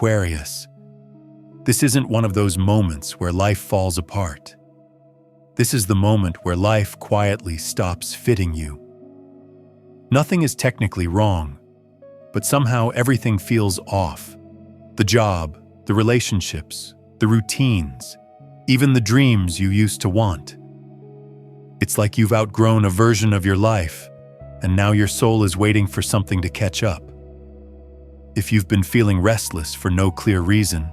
Aquarius. This isn't one of those moments where life falls apart. This is the moment where life quietly stops fitting you. Nothing is technically wrong, but somehow everything feels off. The job, the relationships, the routines, even the dreams you used to want. It's like you've outgrown a version of your life, and now your soul is waiting for something to catch up. If you've been feeling restless for no clear reason,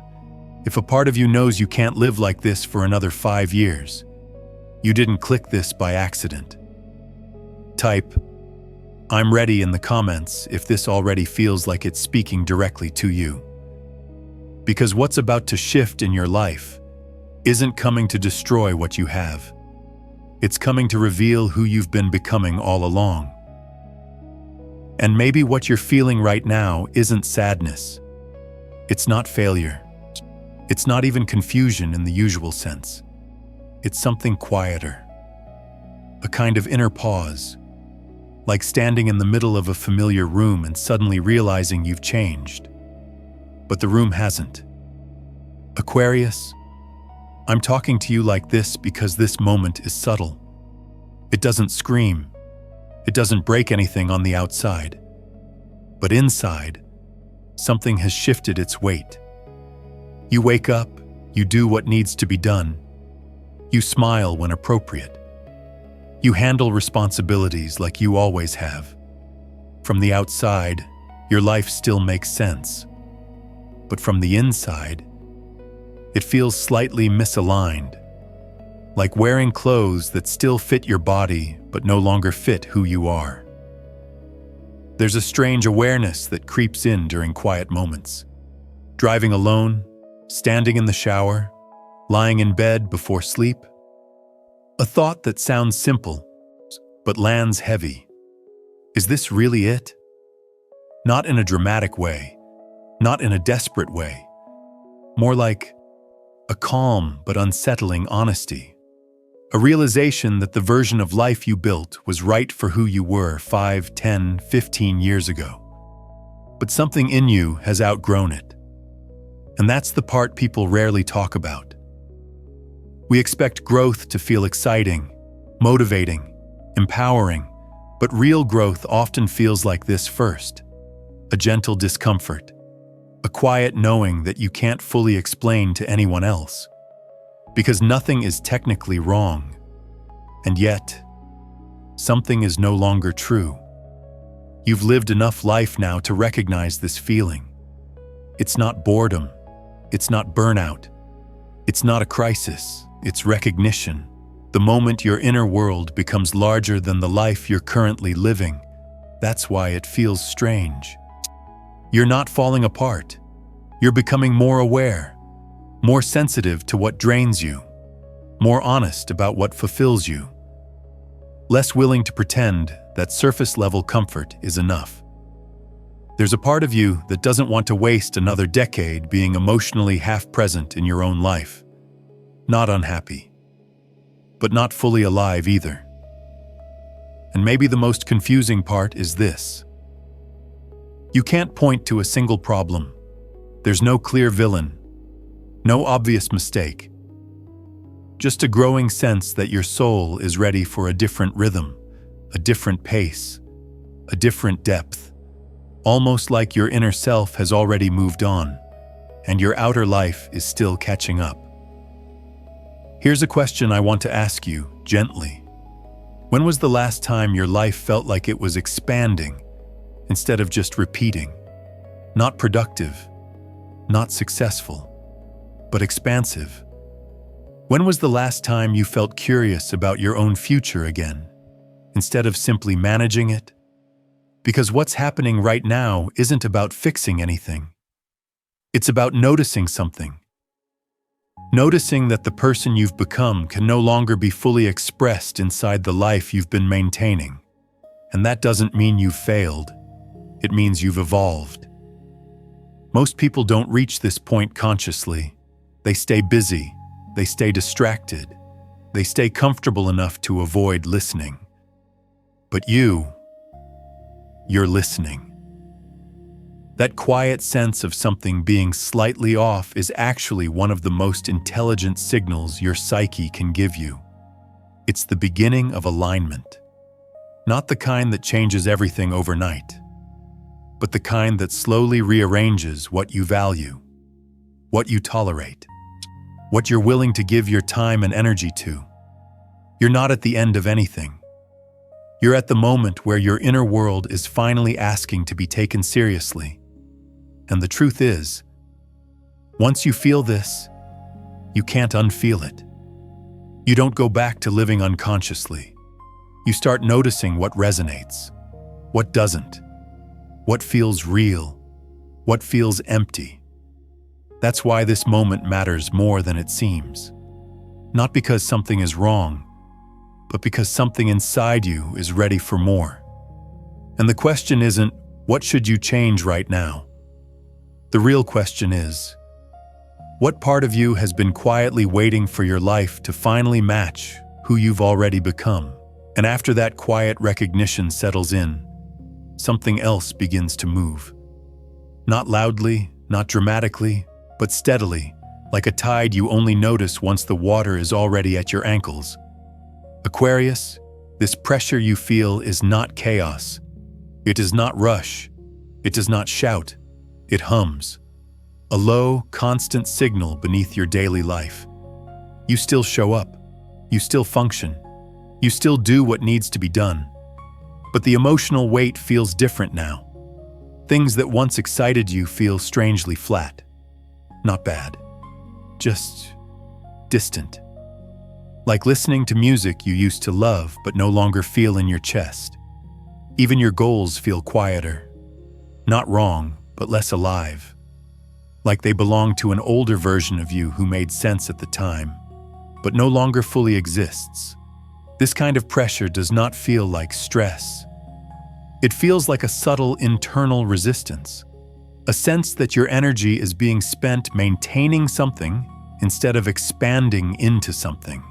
if a part of you knows you can't live like this for another 5 years, you didn't click this by accident. Type, "I'm ready" in the comments if this already feels like it's speaking directly to you. Because what's about to shift in your life isn't coming to destroy what you have. It's coming to reveal who you've been becoming all along. And maybe what you're feeling right now isn't sadness. It's not failure. It's not even confusion in the usual sense. It's something quieter. A kind of inner pause, like standing in the middle of a familiar room and suddenly realizing you've changed. But the room hasn't. Aquarius, I'm talking to you like this because this moment is subtle. It doesn't scream. It doesn't break anything on the outside. But inside, something has shifted its weight. You wake up, you do what needs to be done. You smile when appropriate. You handle responsibilities like you always have. From the outside, your life still makes sense. But from the inside, it feels slightly misaligned, like wearing clothes that still fit your body but no longer fit who you are. There's a strange awareness that creeps in during quiet moments. Driving alone, standing in the shower, lying in bed before sleep. A thought that sounds simple, but lands heavy. Is this really it? Not in a dramatic way, not in a desperate way. More like a calm but unsettling honesty. A realization that the version of life you built was right for who you were 5, 10, 15 years ago. But something in you has outgrown it. And that's the part people rarely talk about. We expect growth to feel exciting, motivating, empowering, but real growth often feels like this first. A gentle discomfort, a quiet knowing that you can't fully explain to anyone else. Because nothing is technically wrong, and yet, something is no longer true. You've lived enough life now to recognize this feeling. It's not boredom, it's not burnout, it's not a crisis, it's recognition. The moment your inner world becomes larger than the life you're currently living, that's why it feels strange. You're not falling apart, you're becoming more aware. More sensitive to what drains you, more honest about what fulfills you, less willing to pretend that surface-level comfort is enough. There's a part of you that doesn't want to waste another decade being emotionally half-present in your own life. Not unhappy, but not fully alive either. And maybe the most confusing part is this. You can't point to a single problem. There's no clear villain. No obvious mistake. Just a growing sense that your soul is ready for a different rhythm, a different pace, a different depth. Almost like your inner self has already moved on, and your outer life is still catching up. Here's a question I want to ask you, gently. When was the last time your life felt like it was expanding, instead of just repeating? Not productive, not successful, but expansive. When was the last time you felt curious about your own future again, instead of simply managing it? Because what's happening right now isn't about fixing anything. It's about noticing something. Noticing that the person you've become can no longer be fully expressed inside the life you've been maintaining. And that doesn't mean you've failed. It means you've evolved. Most people don't reach this point consciously. They stay busy, they stay distracted, they stay comfortable enough to avoid listening. But you're listening. That quiet sense of something being slightly off is actually one of the most intelligent signals your psyche can give you. It's the beginning of alignment. Not the kind that changes everything overnight, but the kind that slowly rearranges what you value, what you tolerate, what you're willing to give your time and energy to. You're not at the end of anything. You're at the moment where your inner world is finally asking to be taken seriously. And the truth is, once you feel this, you can't unfeel it. You don't go back to living unconsciously. You start noticing what resonates, what doesn't, what feels real, what feels empty. That's why this moment matters more than it seems. Not because something is wrong, but because something inside you is ready for more. And the question isn't, what should you change right now? The real question is, what part of you has been quietly waiting for your life to finally match who you've already become? And after that quiet recognition settles in, something else begins to move. Not loudly, not dramatically, but steadily, like a tide you only notice once the water is already at your ankles. Aquarius, this pressure you feel is not chaos. It does not rush. It does not shout. It hums. A low, constant signal beneath your daily life. You still show up. You still function. You still do what needs to be done. But the emotional weight feels different now. Things that once excited you feel strangely flat. Not bad. Just distant. Like listening to music you used to love but no longer feel in your chest. Even your goals feel quieter. Not wrong, but less alive. Like they belong to an older version of you who made sense at the time, but no longer fully exists. This kind of pressure does not feel like stress. It feels like a subtle internal resistance, a sense that your energy is being spent maintaining something instead of expanding into something.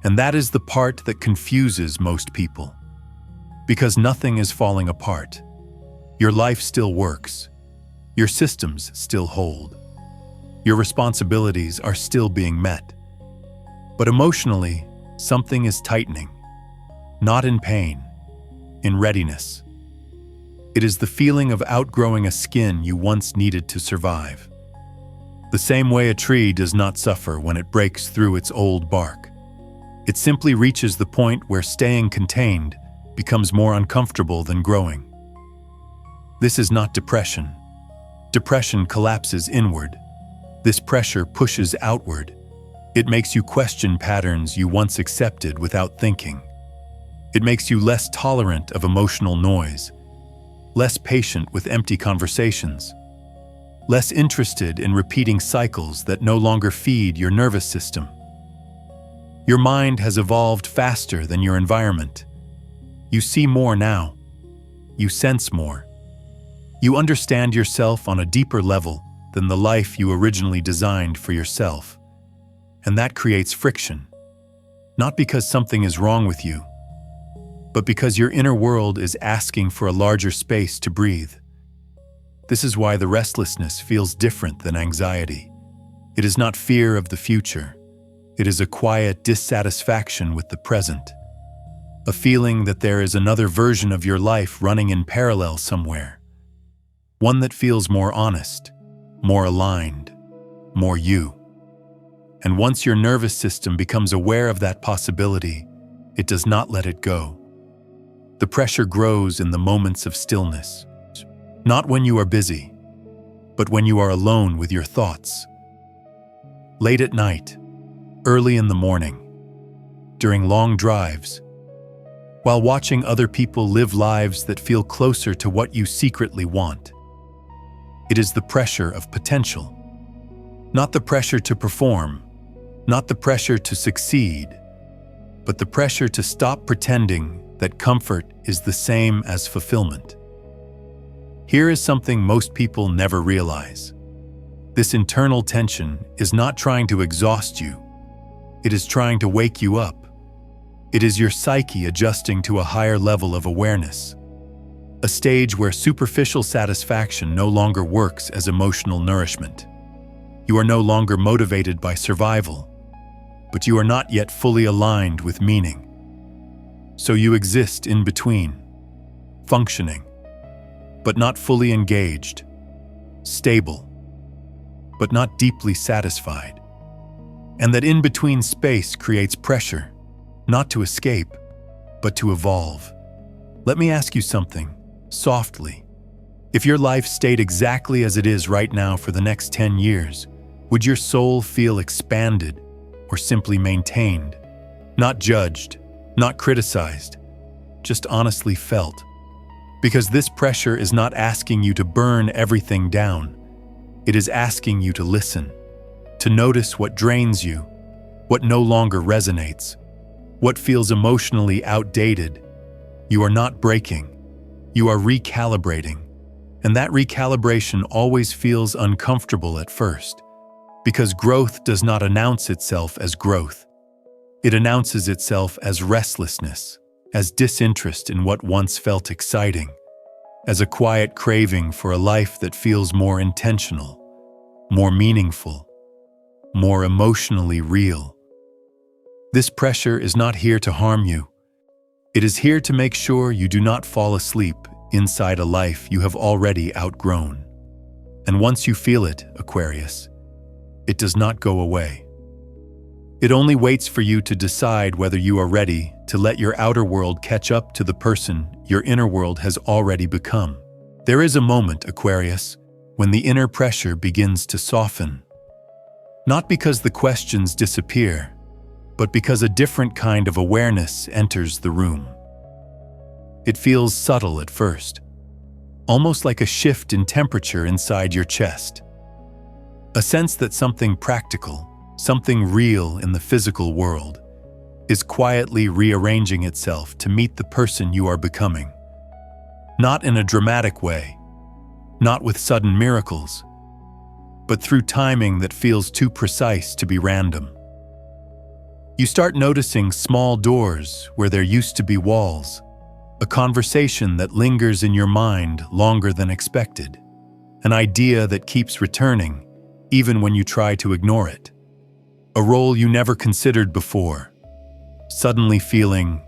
And that is the part that confuses most people. Because nothing is falling apart. Your life still works. Your systems still hold. Your responsibilities are still being met. But emotionally, something is tightening. Not in pain, in readiness. It is the feeling of outgrowing a skin you once needed to survive. The same way a tree does not suffer when it breaks through its old bark. It simply reaches the point where staying contained becomes more uncomfortable than growing. This is not depression. Depression collapses inward. This pressure pushes outward. It makes you question patterns you once accepted without thinking. It makes you less tolerant of emotional noise, less patient with empty conversations, less interested in repeating cycles that no longer feed your nervous system. Your mind has evolved faster than your environment. You see more now. You sense more. You understand yourself on a deeper level than the life you originally designed for yourself. And that creates friction. Not because something is wrong with you, but because your inner world is asking for a larger space to breathe. This is why the restlessness feels different than anxiety. It is not fear of the future. It is a quiet dissatisfaction with the present. A feeling that there is another version of your life running in parallel somewhere. One that feels more honest, more aligned, more you. And once your nervous system becomes aware of that possibility, it does not let it go. The pressure grows in the moments of stillness. Not when you are busy, but when you are alone with your thoughts. Late at night, early in the morning, during long drives, while watching other people live lives that feel closer to what you secretly want. It is the pressure of potential. Not the pressure to perform, not the pressure to succeed, but the pressure to stop pretending that comfort is the same as fulfillment. Here is something most people never realize. This internal tension is not trying to exhaust you. It is trying to wake you up. It is your psyche adjusting to a higher level of awareness. a stage where superficial satisfaction no longer works as emotional nourishment. You are no longer motivated by survival, but you are not yet fully aligned with meaning. So you exist in between, functioning, but not fully engaged, stable, but not deeply satisfied. And that in-between space creates pressure, not to escape, but to evolve. Let me ask you something, softly. If your life stayed exactly as it is right now for the next 10 years, would your soul feel expanded or simply maintained? Not judged, not criticized, just honestly felt. Because this pressure is not asking you to burn everything down. It is asking you to listen, to notice what drains you, what no longer resonates, what feels emotionally outdated. You are not breaking, you are recalibrating. And that recalibration always feels uncomfortable at first, because growth does not announce itself as growth. It announces itself as restlessness, as disinterest in what once felt exciting, as a quiet craving for a life that feels more intentional, more meaningful, more emotionally real. This pressure is not here to harm you. It is here to make sure you do not fall asleep inside a life you have already outgrown. And once you feel it, Aquarius, it does not go away. It only waits for you to decide whether you are ready to let your outer world catch up to the person your inner world has already become. There is a moment, Aquarius, when the inner pressure begins to soften. Not because the questions disappear, but because a different kind of awareness enters the room. It feels subtle at first, almost like a shift in temperature inside your chest. A sense that something practical, something real in the physical world, is quietly rearranging itself to meet the person you are becoming. Not in a dramatic way, not with sudden miracles, but through timing that feels too precise to be random. You start noticing small doors where there used to be walls, a conversation that lingers in your mind longer than expected, an idea that keeps returning even when you try to ignore it, a role you never considered before, suddenly feeling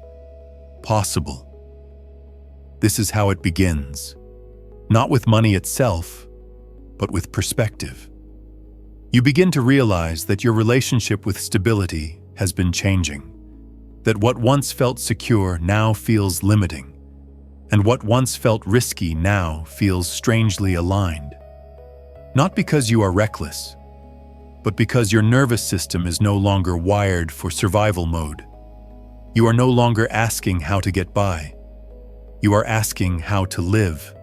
possible. This is how it begins, not with money itself, but with perspective. You begin to realize that your relationship with stability has been changing, that what once felt secure now feels limiting, and what once felt risky now feels strangely aligned. Not because you are reckless, but because your nervous system is no longer wired for survival mode. You are no longer asking how to get by. You are asking how to live.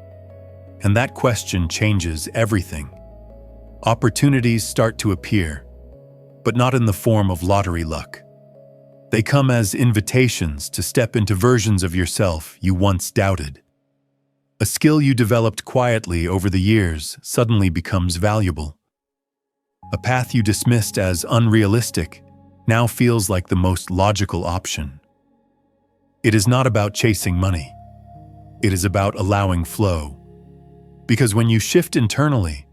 And that question changes everything. Opportunities start to appear, but not in the form of lottery luck. They come as invitations to step into versions of yourself you once doubted. A skill you developed quietly over the years suddenly becomes valuable. A path you dismissed as unrealistic now feels like the most logical option. It is not about chasing money. It is about allowing flow. Because when you shift internally,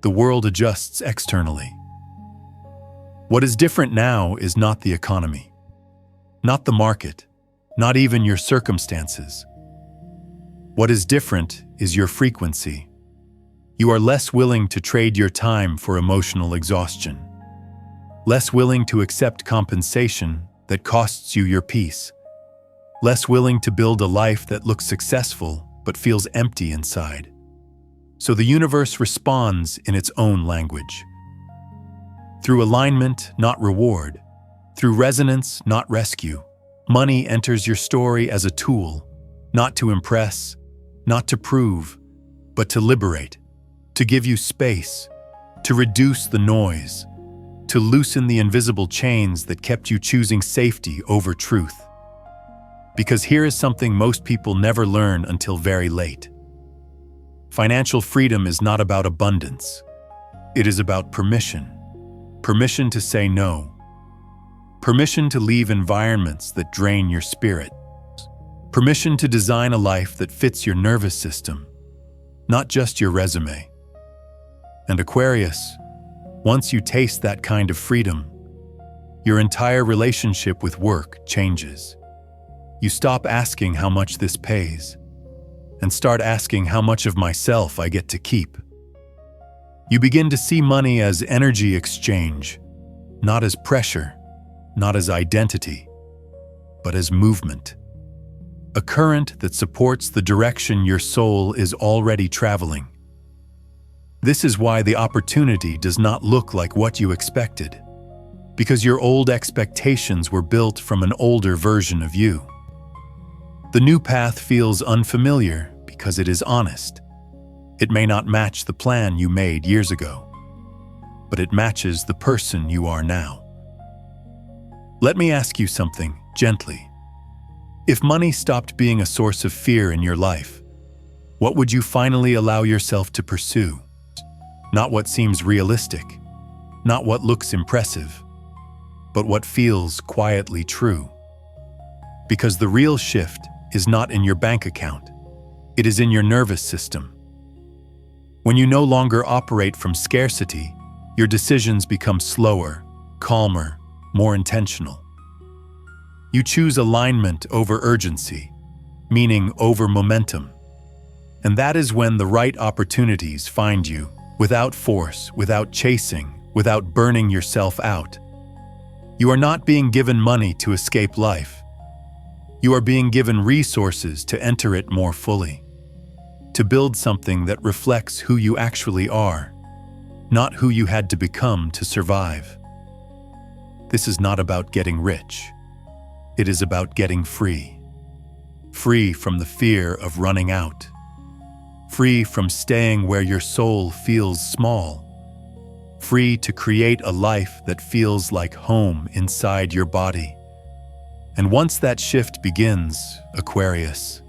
the world adjusts externally. What is different now is not the economy, not the market, not even your circumstances. What is different is your frequency. You are less willing to trade your time for emotional exhaustion, less willing to accept compensation that costs you your peace, less willing to build a life that looks successful but feels empty inside. So the universe responds in its own language. Through alignment, not reward. Through resonance, not rescue. Money enters your story as a tool, not to impress, not to prove, but to liberate, to give you space, to reduce the noise, to loosen the invisible chains that kept you choosing safety over truth. Because here is something most people never learn until very late. Financial freedom is not about abundance. It is about permission. Permission to say no. Permission to leave environments that drain your spirit. Permission to design a life that fits your nervous system, not just your resume. And Aquarius, once you taste that kind of freedom, your entire relationship with work changes. You stop asking how much this pays, and start asking how much of myself I get to keep. You begin to see money as energy exchange, not as pressure, not as identity, but as movement. A current that supports the direction your soul is already traveling. This is why the opportunity does not look like what you expected, because your old expectations were built from an older version of you. The new path feels unfamiliar because it is honest. It may not match the plan you made years ago, but it matches the person you are now. Let me ask you something gently. If money stopped being a source of fear in your life, what would you finally allow yourself to pursue? Not what seems realistic, not what looks impressive, but what feels quietly true. Because the real shift is not in your bank account, it is in your nervous system. When you no longer operate from scarcity, your decisions become slower, calmer, more intentional. You choose alignment over urgency, meaning over momentum. And that is when the right opportunities find you, without force, without chasing, without burning yourself out. You are not being given money to escape life. You are being given resources to enter it more fully, to build something that reflects who you actually are, not who you had to become to survive. This is not about getting rich. It is about getting free. Free from the fear of running out. Free from staying where your soul feels small. Free to create a life that feels like home inside your body. And once that shift begins, Aquarius,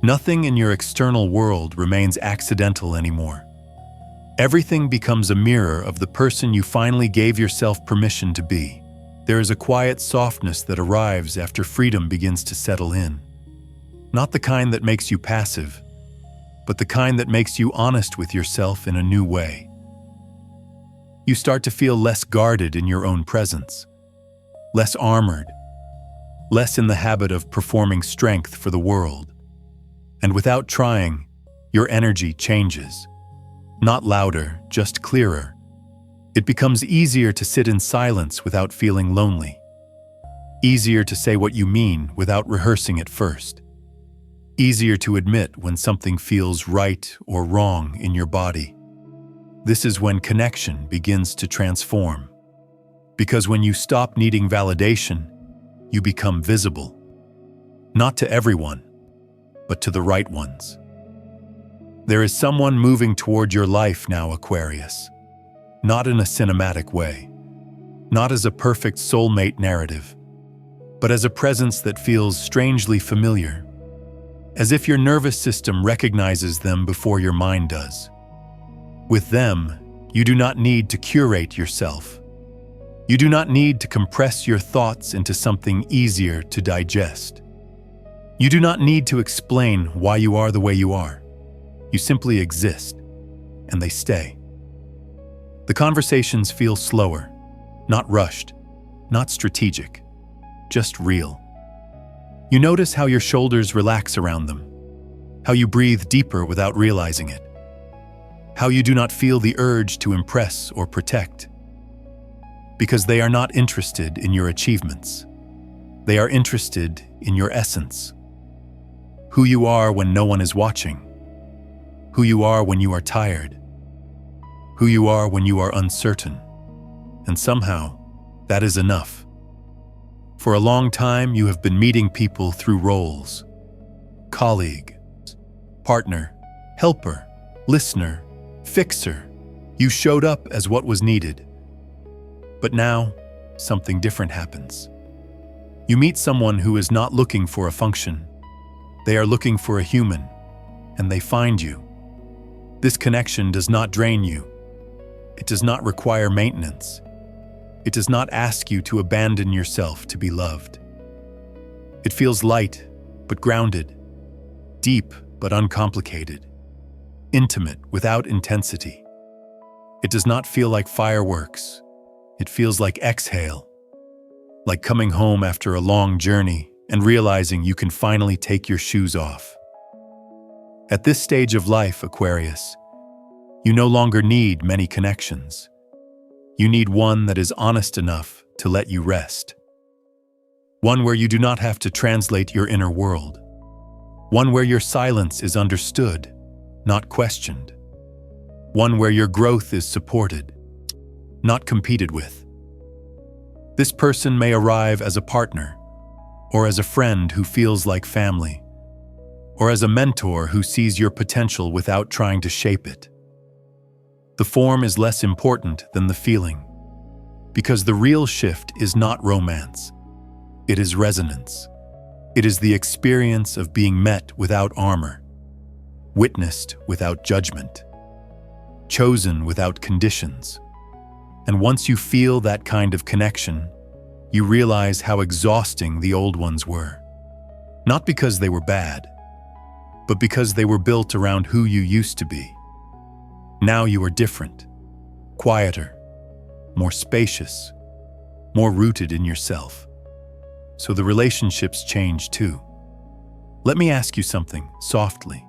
nothing in your external world remains accidental anymore. Everything becomes a mirror of the person you finally gave yourself permission to be. There is a quiet softness that arrives after freedom begins to settle in. Not the kind that makes you passive, but the kind that makes you honest with yourself in a new way. You start to feel less guarded in your own presence, less armored, less in the habit of performing strength for the world. And without trying, your energy changes. Not louder, just clearer. It becomes easier to sit in silence without feeling lonely. Easier to say what you mean without rehearsing it first. Easier to admit when something feels right or wrong in your body. This is when connection begins to transform. Because when you stop needing validation, you become visible. Not to everyone, but to the right ones. There is someone moving toward your life now, Aquarius. Not in a cinematic way, not as a perfect soulmate narrative, but as a presence that feels strangely familiar, as if your nervous system recognizes them before your mind does. With them, you do not need to curate yourself. You do not need to compress your thoughts into something easier to digest. You do not need to explain why you are the way you are. You simply exist, and they stay. The conversations feel slower, not rushed, not strategic, just real. You notice how your shoulders relax around them, how you breathe deeper without realizing it, how you do not feel the urge to impress or protect, because they are not interested in your achievements. They are interested in your essence. Who you are when no one is watching, who you are when you are tired, who you are when you are uncertain, and somehow, that is enough. For a long time, you have been meeting people through roles: colleague, partner, helper, listener, fixer. You showed up as what was needed. But now, something different happens. You meet someone who is not looking for a function. They are looking for a human, and they find you. This connection does not drain you. It does not require maintenance. It does not ask you to abandon yourself to be loved. It feels light, but grounded, deep but uncomplicated, intimate without intensity. It does not feel like fireworks. It feels like exhale, like coming home after a long journey and realizing you can finally take your shoes off. At this stage of life, Aquarius, you no longer need many connections. You need one that is honest enough to let you rest. One where you do not have to translate your inner world. One where your silence is understood, not questioned. One where your growth is supported, not competed with. This person may arrive as a partner, or as a friend who feels like family, or as a mentor who sees your potential without trying to shape it. The form is less important than the feeling, because the real shift is not romance. It is resonance. It is the experience of being met without armor, witnessed without judgment, chosen without conditions. And once you feel that kind of connection, you realize how exhausting the old ones were. Not because they were bad, but because they were built around who you used to be. Now you are different, quieter, more spacious, more rooted in yourself. So the relationships change too. Let me ask you something, softly.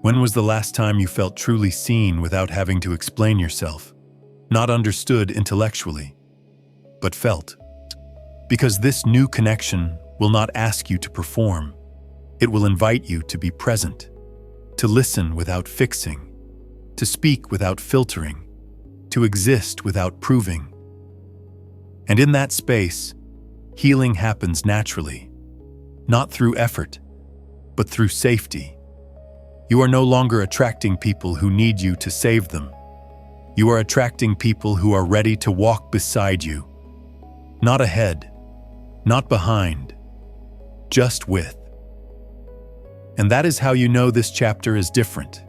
When was the last time you felt truly seen without having to explain yourself? Not understood intellectually, but felt. Because this new connection will not ask you to perform. It will invite you to be present, to listen without fixing, to speak without filtering, to exist without proving. And in that space, healing happens naturally, not through effort, but through safety. You are no longer attracting people who need you to save them. You are attracting people who are ready to walk beside you, not ahead, not behind, just with. And that is how you know this chapter is different.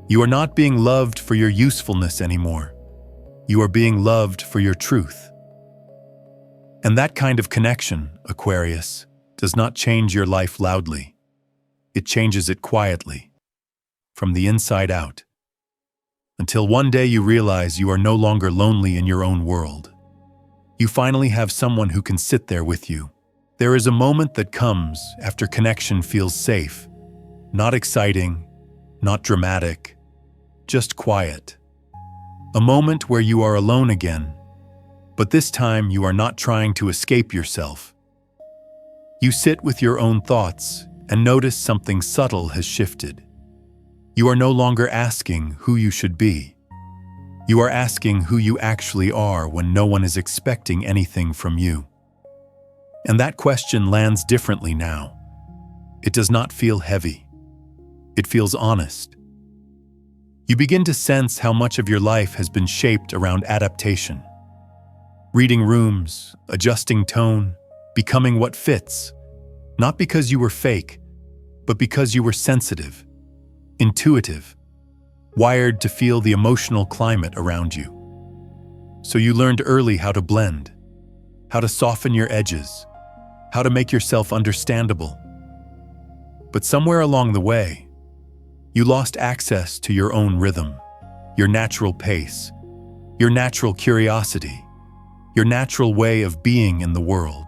You are not being loved for your usefulness anymore. You are being loved for your truth. And that kind of connection, Aquarius, does not change your life loudly. It changes it quietly, from the inside out, until one day you realize you are no longer lonely in your own world. You finally have someone who can sit there with you. There is a moment that comes after connection feels safe, not exciting, not dramatic, just quiet. A moment where you are alone again, but this time you are not trying to escape yourself. You sit with your own thoughts and notice something subtle has shifted. You are no longer asking who you should be. You are asking who you actually are when no one is expecting anything from you. And that question lands differently now. It does not feel heavy. It feels honest. You begin to sense how much of your life has been shaped around adaptation. Reading rooms, adjusting tone, becoming what fits. Not because you were fake, but because you were sensitive, intuitive, wired to feel the emotional climate around you. So you learned early how to blend, how to soften your edges, how to make yourself understandable. But somewhere along the way, you lost access to your own rhythm, your natural pace, your natural curiosity, your natural way of being in the world.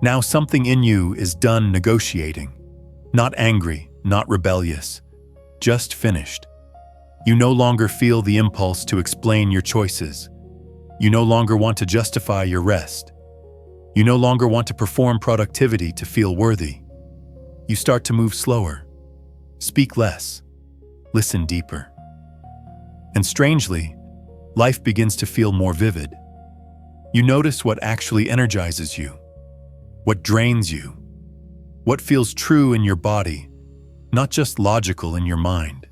Now something in you is done negotiating, not angry, not rebellious, just finished. You no longer feel the impulse to explain your choices. You no longer want to justify your rest. You no longer want to perform productivity to feel worthy. You start to move slower, speak less, listen deeper. And strangely, life begins to feel more vivid. You notice what actually energizes you, what drains you, what feels true in your body, not just logical in your mind.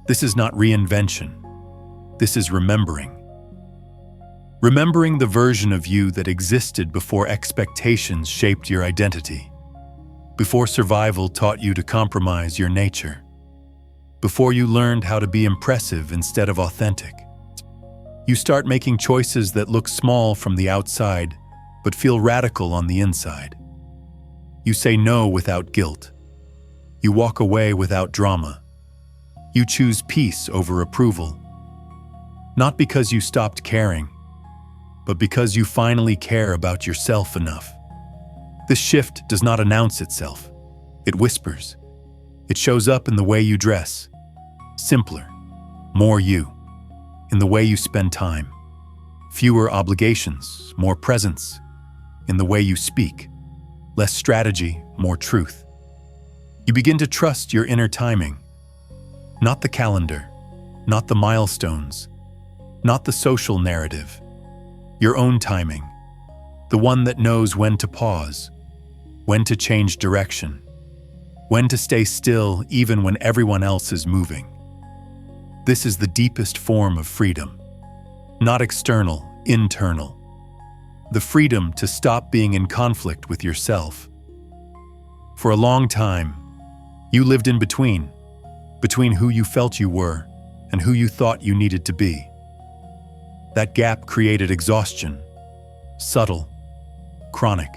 This is not reinvention. This is remembering. Remembering the version of you that existed before expectations shaped your identity, before survival taught you to compromise your nature, before you learned how to be impressive instead of authentic. You start making choices that look small from the outside, but feel radical on the inside. You say no without guilt. You walk away without drama. You choose peace over approval. Not because you stopped caring, but because you finally care about yourself enough. This shift does not announce itself. It whispers. It shows up in the way you dress. Simpler, more you. In the way you spend time. Fewer obligations, more presence. In the way you speak. Less strategy, more truth. You begin to trust your inner timing. Not the calendar, not the milestones, not the social narrative. Your own timing. The one that knows when to pause, when to change direction, when to stay still even when everyone else is moving. This is the deepest form of freedom. Not external, internal. The freedom to stop being in conflict with yourself. For a long time, you lived in between who you felt you were and who you thought you needed to be. That gap created exhaustion, subtle, chronic,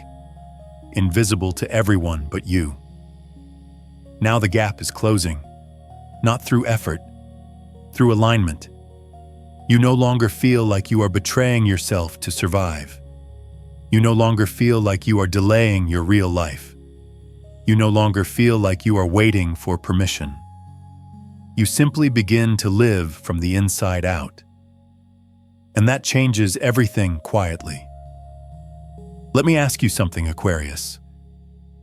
invisible to everyone but you. Now the gap is closing, not through effort, through alignment. You no longer feel like you are betraying yourself to survive. You no longer feel like you are delaying your real life. You no longer feel like you are waiting for permission. You simply begin to live from the inside out. And that changes everything quietly. Let me ask you something, Aquarius.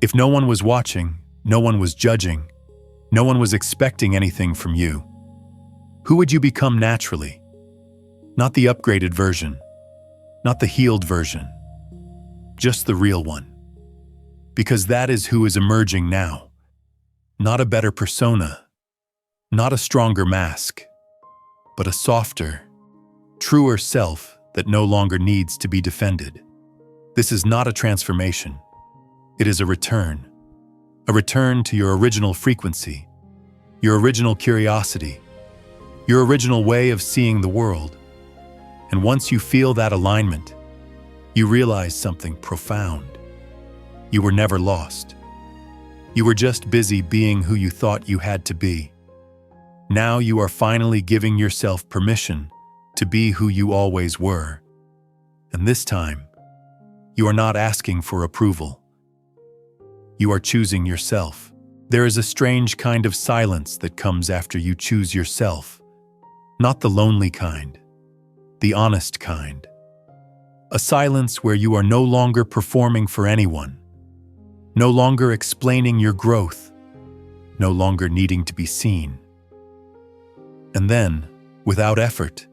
If no one was watching, no one was judging, no one was expecting anything from you, who would you become naturally? Not the upgraded version, not the healed version, just the real one. Because that is who is emerging now. Not a better persona, not a stronger mask, but a softer, truer self that no longer needs to be defended. This is not a transformation. It is a return to your original frequency, your original curiosity, your original way of seeing the world. And once you feel that alignment, you realize something profound. You were never lost. You were just busy being who you thought you had to be. Now you are finally giving yourself permission to be who you always were. And this time, you are not asking for approval. You are choosing yourself. There is a strange kind of silence that comes after you choose yourself. Not the lonely kind, the honest kind. A silence where you are no longer performing for anyone, no longer explaining your growth, no longer needing to be seen. And then, without effort,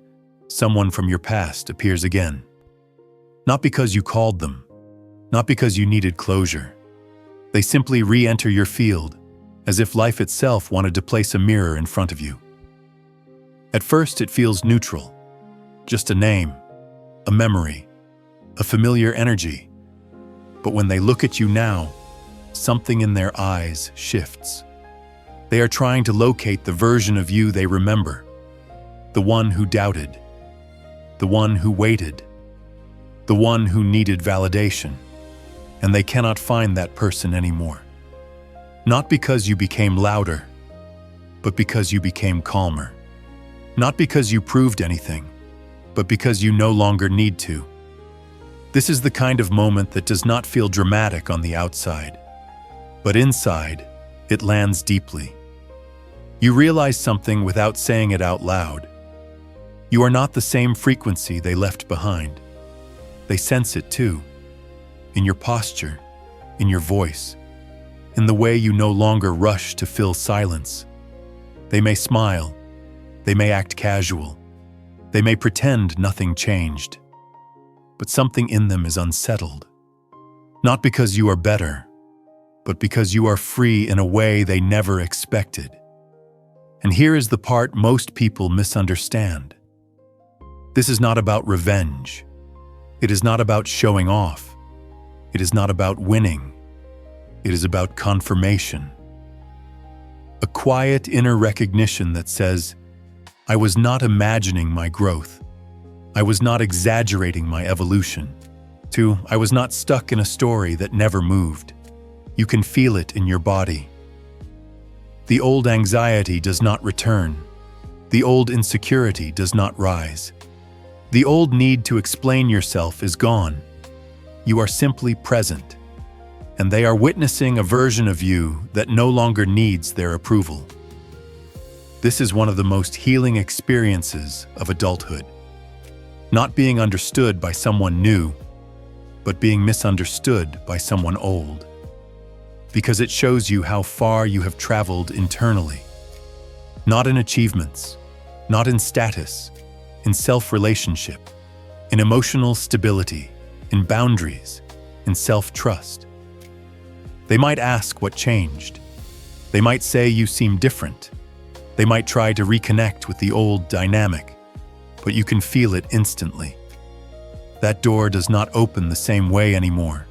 someone from your past appears again. Not because you called them, not because you needed closure. They simply re-enter your field, as if life itself wanted to place a mirror in front of you. At first, it feels neutral, just a name, a memory, a familiar energy. But when they look at you now, something in their eyes shifts. They are trying to locate the version of you they remember, the one who doubted, the one who waited, the one who needed validation, and they cannot find that person anymore. Not because you became louder, but because you became calmer. Not because you proved anything, but because you no longer need to. This is the kind of moment that does not feel dramatic on the outside, but inside, it lands deeply. You realize something without saying it out loud. You are not the same frequency they left behind. They sense it too, in your posture, in your voice, in the way you no longer rush to fill silence. They may smile, they may act casual, they may pretend nothing changed, but something in them is unsettled. Not because you are better, but because you are free in a way they never expected. And here is the part most people misunderstand. This is not about revenge. It is not about showing off. It is not about winning. It is about confirmation. A quiet inner recognition that says, I was not imagining my growth. I was not exaggerating my evolution. 2, I was not stuck in a story that never moved. You can feel it in your body. The old anxiety does not return. The old insecurity does not rise. The old need to explain yourself is gone. You are simply present, and they are witnessing a version of you that no longer needs their approval. This is one of the most healing experiences of adulthood. Not being understood by someone new, but being misunderstood by someone old. Because it shows you how far you have traveled internally. Not in achievements, not in status, in self-relationship, in emotional stability, in boundaries, in self-trust. They might ask what changed. They might say you seem different. They might try to reconnect with the old dynamic, but you can feel it instantly. That door does not open the same way anymore.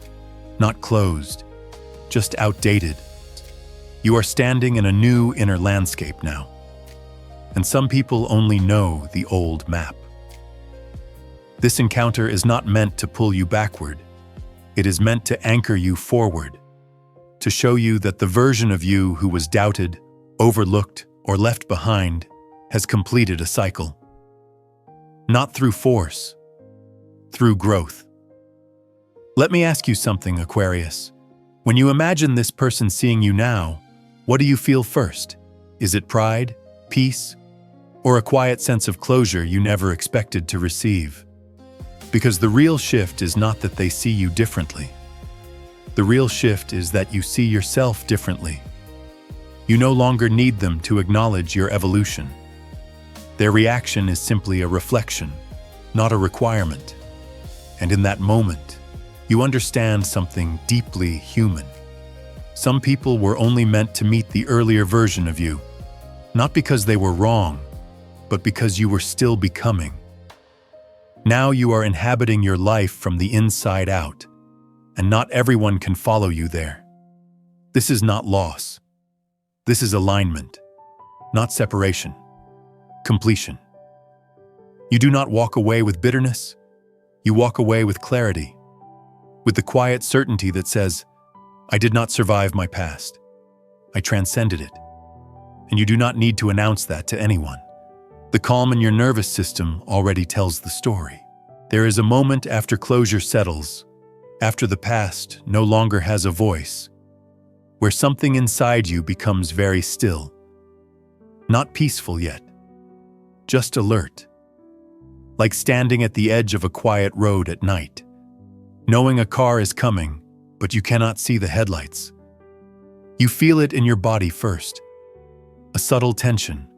Not closed, just outdated. You are standing in a new inner landscape now. And some people only know the old map. This encounter is not meant to pull you backward. It is meant to anchor you forward, to show you that the version of you who was doubted, overlooked, or left behind has completed a cycle. Not through force, through growth. Let me ask you something, Aquarius. When you imagine this person seeing you now, what do you feel first? Is it pride, peace, or a quiet sense of closure you never expected to receive? Because the real shift is not that they see you differently. The real shift is that you see yourself differently. You no longer need them to acknowledge your evolution. Their reaction is simply a reflection, not a requirement. And in that moment, you understand something deeply human. Some people were only meant to meet the earlier version of you, not because they were wrong, but because you were still becoming. Now you are inhabiting your life from the inside out, and not everyone can follow you there. This is not loss. This is alignment, not separation, completion. You do not walk away with bitterness. You walk away with clarity, with the quiet certainty that says, I did not survive my past. I transcended it. And you do not need to announce that to anyone. The calm in your nervous system already tells the story. There is a moment after closure settles, after the past no longer has a voice, where something inside you becomes very still. Not peaceful yet, just alert. Like standing at the edge of a quiet road at night, knowing a car is coming, but you cannot see the headlights. You feel it in your body first, a subtle tension,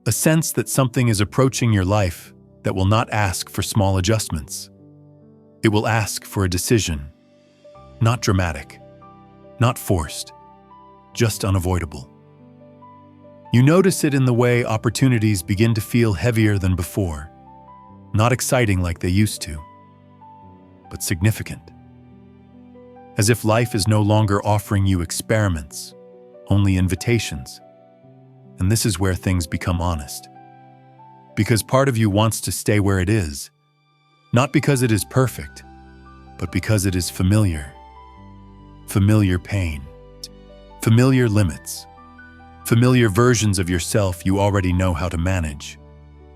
a sense that something is approaching your life that will not ask for small adjustments. It will ask for a decision, not dramatic, not forced, just unavoidable. You notice it in the way opportunities begin to feel heavier than before, not exciting like they used to, but significant. As if life is no longer offering you experiments, only invitations. And this is where things become honest. Because part of you wants to stay where it is, not because it is perfect, but because it is familiar. Familiar pain, familiar limits, familiar versions of yourself you already know how to manage.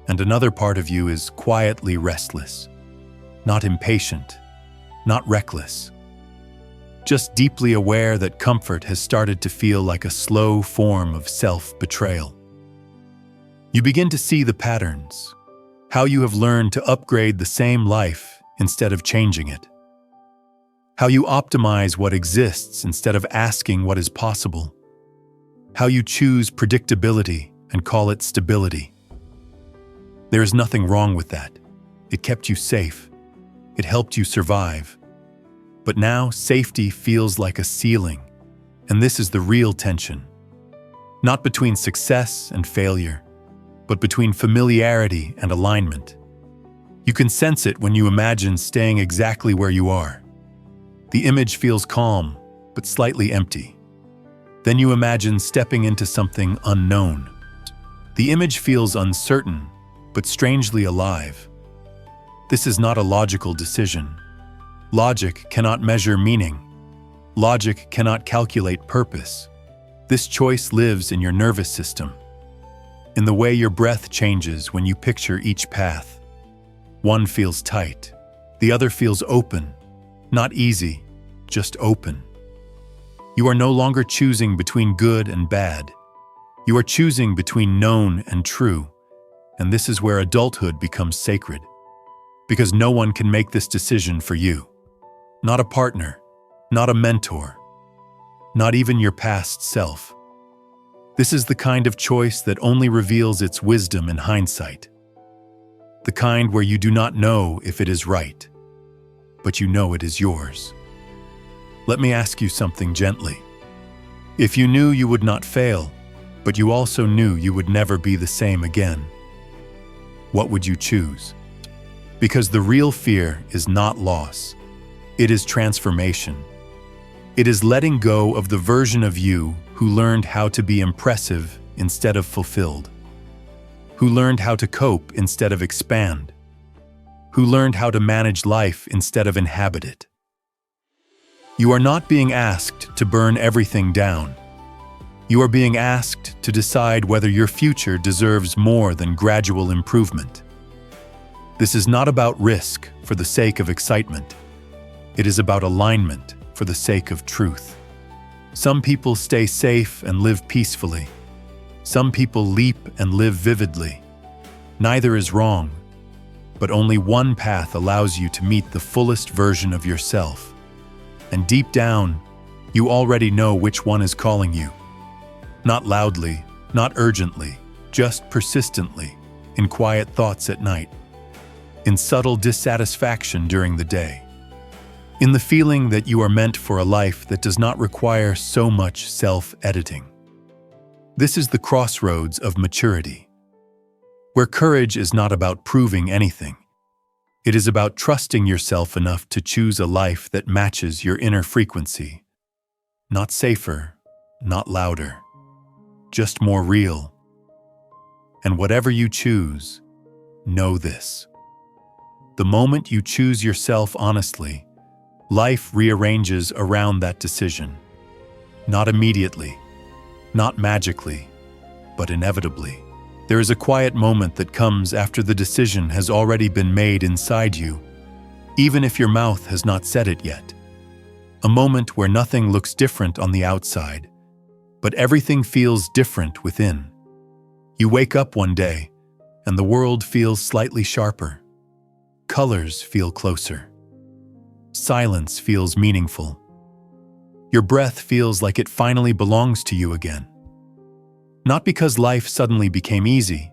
And another part of you is quietly restless, not impatient, not reckless, just deeply aware that comfort has started to feel like a slow form of self-betrayal. You begin to see the patterns, how you have learned to upgrade the same life instead of changing it, how you optimize what exists instead of asking what is possible, how you choose predictability and call it stability. There is nothing wrong with that. It kept you safe. It helped you survive. But now safety feels like a ceiling, and this is the real tension. Not between success and failure, but between familiarity and alignment. You can sense it when you imagine staying exactly where you are. The image feels calm, but slightly empty. Then you imagine stepping into something unknown. The image feels uncertain, but strangely alive. This is not a logical decision. Logic cannot measure meaning. Logic cannot calculate purpose. This choice lives in your nervous system, in the way your breath changes when you picture each path. One feels tight, the other feels open, not easy, just open. You are no longer choosing between good and bad. You are choosing between known and true, and this is where adulthood becomes sacred, because no one can make this decision for you. Not a partner, not a mentor, not even your past self. This is the kind of choice that only reveals its wisdom in hindsight. The kind where you do not know if it is right, but you know it is yours. Let me ask you something gently. If you knew you would not fail, but you also knew you would never be the same again, what would you choose? Because the real fear is not loss. It is transformation. It is letting go of the version of you who learned how to be impressive instead of fulfilled, who learned how to cope instead of expand, who learned how to manage life instead of inhabit it. You are not being asked to burn everything down. You are being asked to decide whether your future deserves more than gradual improvement. This is not about risk for the sake of excitement. It is about alignment for the sake of truth. Some people stay safe and live peacefully. Some people leap and live vividly. Neither is wrong, but only one path allows you to meet the fullest version of yourself. And deep down, you already know which one is calling you. Not loudly, not urgently, just persistently, in quiet thoughts at night, in subtle dissatisfaction during the day, in the feeling that you are meant for a life that does not require so much self-editing. This is the crossroads of maturity, where courage is not about proving anything. It is about trusting yourself enough to choose a life that matches your inner frequency. Not safer, not louder, just more real. And whatever you choose, know this. The moment you choose yourself honestly, life rearranges around that decision. Not immediately, not magically, but inevitably. There is a quiet moment that comes after the decision has already been made inside you, even if your mouth has not said it yet. A moment where nothing looks different on the outside, but everything feels different within. You wake up one day, and the world feels slightly sharper. Colors feel closer. Silence feels meaningful. Your breath feels like it finally belongs to you again. Not because life suddenly became easy,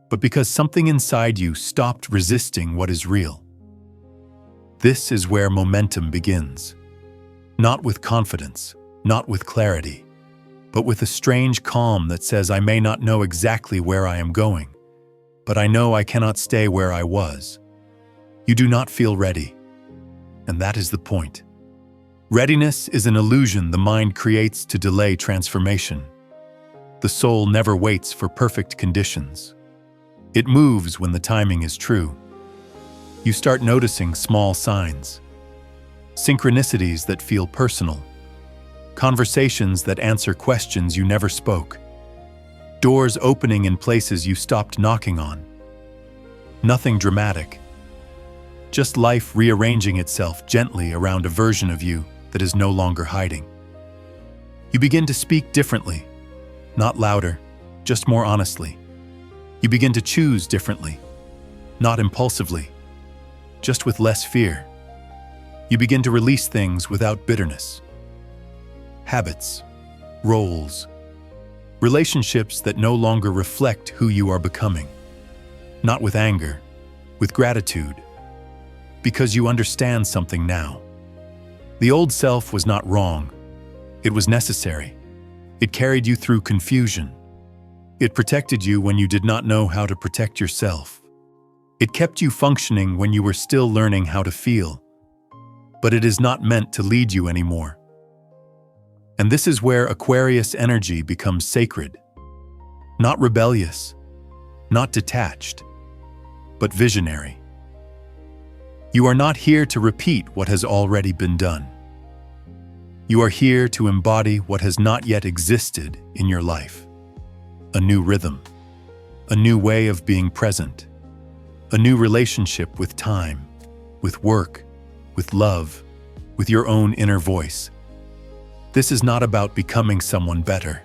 but because something inside you stopped resisting what is real. This is where momentum begins. Not with confidence, not with clarity, but with a strange calm that says, I may not know exactly where I am going, but I know I cannot stay where I was. You do not feel ready, and that is the point. Readiness is an illusion the mind creates to delay transformation. The soul never waits for perfect conditions. It moves when the timing is true. You start noticing small signs, synchronicities that feel personal, conversations that answer questions you never spoke, doors opening in places you stopped knocking on. Nothing dramatic, just life rearranging itself gently around a version of you that is no longer hiding. You begin to speak differently. Not louder, just more honestly. You begin to choose differently, not impulsively, just with less fear. You begin to release things without bitterness. Habits, roles, relationships that no longer reflect who you are becoming. Not with anger, with gratitude, because you understand something now. The old self was not wrong. It was necessary. It carried you through confusion. It protected you when you did not know how to protect yourself. It kept you functioning when you were still learning how to feel. But it is not meant to lead you anymore. And this is where Aquarius energy becomes sacred. Not rebellious, not detached, but visionary. You are not here to repeat what has already been done. You are here to embody what has not yet existed in your life. A new rhythm, a new way of being present, a new relationship with time, with work, with love, with your own inner voice. This is not about becoming someone better.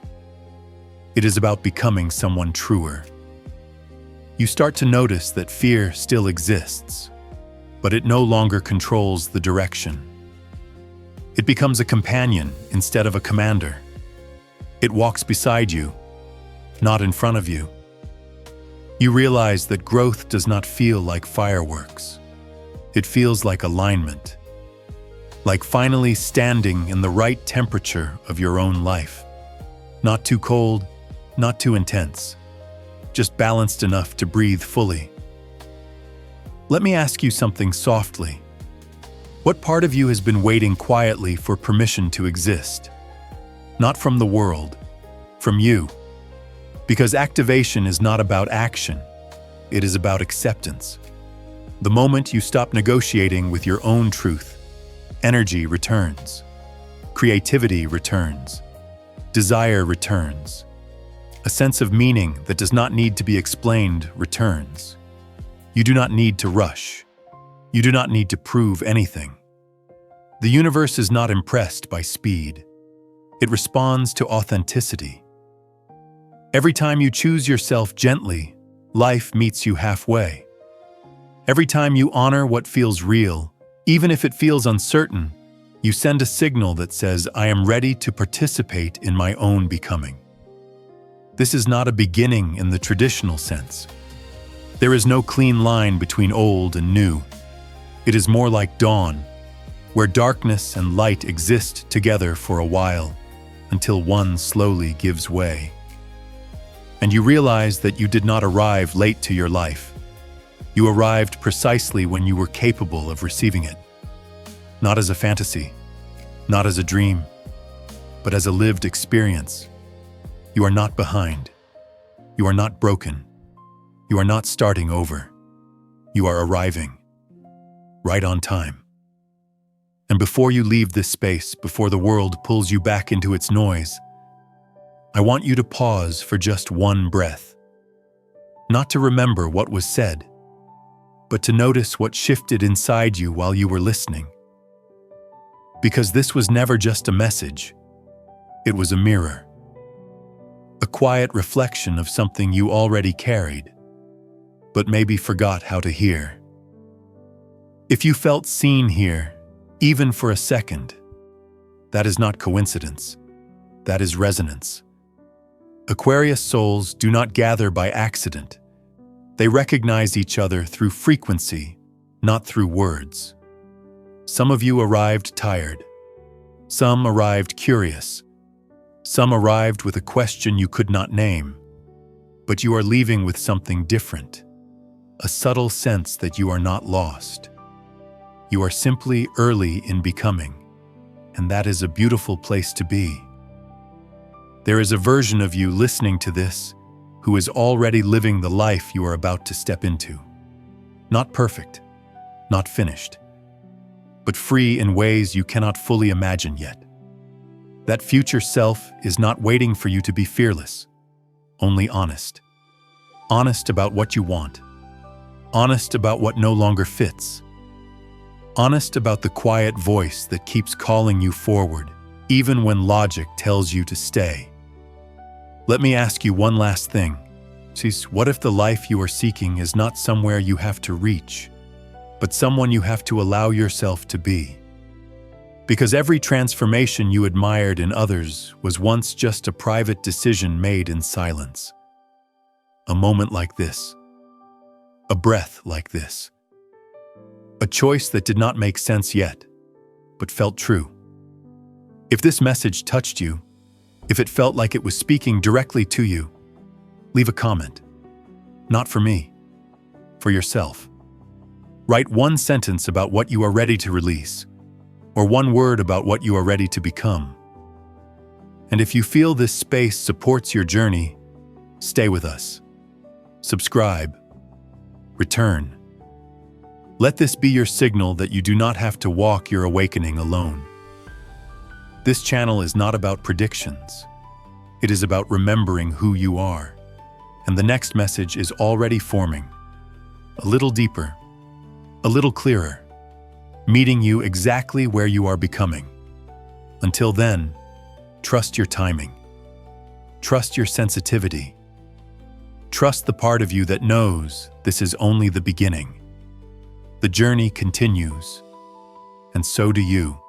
It is about becoming someone truer. You start to notice that fear still exists, but it no longer controls the direction. It becomes a companion instead of a commander. It walks beside you, not in front of you. You realize that growth does not feel like fireworks. It feels like alignment, like finally standing in the right temperature of your own life. Not too cold, not too intense, just balanced enough to breathe fully. Let me ask you something softly. What part of you has been waiting quietly for permission to exist? Not from the world, from you. Because activation is not about action, it is about acceptance. The moment you stop negotiating with your own truth, energy returns, creativity returns, desire returns. A sense of meaning that does not need to be explained returns. You do not need to rush. You do not need to prove anything. The universe is not impressed by speed. It responds to authenticity. Every time you choose yourself gently, life meets you halfway. Every time you honor what feels real, even if it feels uncertain, you send a signal that says, I am ready to participate in my own becoming. This is not a beginning in the traditional sense. There is no clean line between old and new. It is more like dawn, where darkness and light exist together for a while, until one slowly gives way. And you realize that you did not arrive late to your life. You arrived precisely when you were capable of receiving it. Not as a fantasy, not as a dream, but as a lived experience. You are not behind. You are not broken. You are not starting over. You are arriving. Right on time. And before you leave this space, before the world pulls you back into its noise, I want you to pause for just one breath. Not to remember what was said, but to notice what shifted inside you while you were listening. Because this was never just a message. It was a mirror. A quiet reflection of something you already carried, but maybe forgot how to hear. If you felt seen here, even for a second, that is not coincidence. That is resonance. Aquarius souls do not gather by accident. They recognize each other through frequency, not through words. Some of you arrived tired. Some arrived curious. Some arrived with a question you could not name. But you are leaving with something different. A subtle sense that you are not lost. You are simply early in becoming, and that is a beautiful place to be. There is a version of you listening to this who is already living the life you are about to step into. Not perfect, not finished, but free in ways you cannot fully imagine yet. That future self is not waiting for you to be fearless, only honest. Honest about what you want. Honest about what no longer fits. Honest about the quiet voice that keeps calling you forward, even when logic tells you to stay. Let me ask you one last thing. What if the life you are seeking is not somewhere you have to reach, but someone you have to allow yourself to be? Because every transformation you admired in others was once just a private decision made in silence. A moment like this. A breath like this. A choice that did not make sense yet, but felt true. If this message touched you, if it felt like it was speaking directly to you, leave a comment. Not for me, for yourself. Write one sentence about what you are ready to release, or one word about what you are ready to become. And if you feel this space supports your journey, stay with us. Subscribe. Return. Let this be your signal that you do not have to walk your awakening alone. This channel is not about predictions. It is about remembering who you are. And the next message is already forming. A little deeper, a little clearer, meeting you exactly where you are becoming. Until then, trust your timing. Trust your sensitivity. Trust the part of you that knows this is only the beginning. The journey continues, and so do you.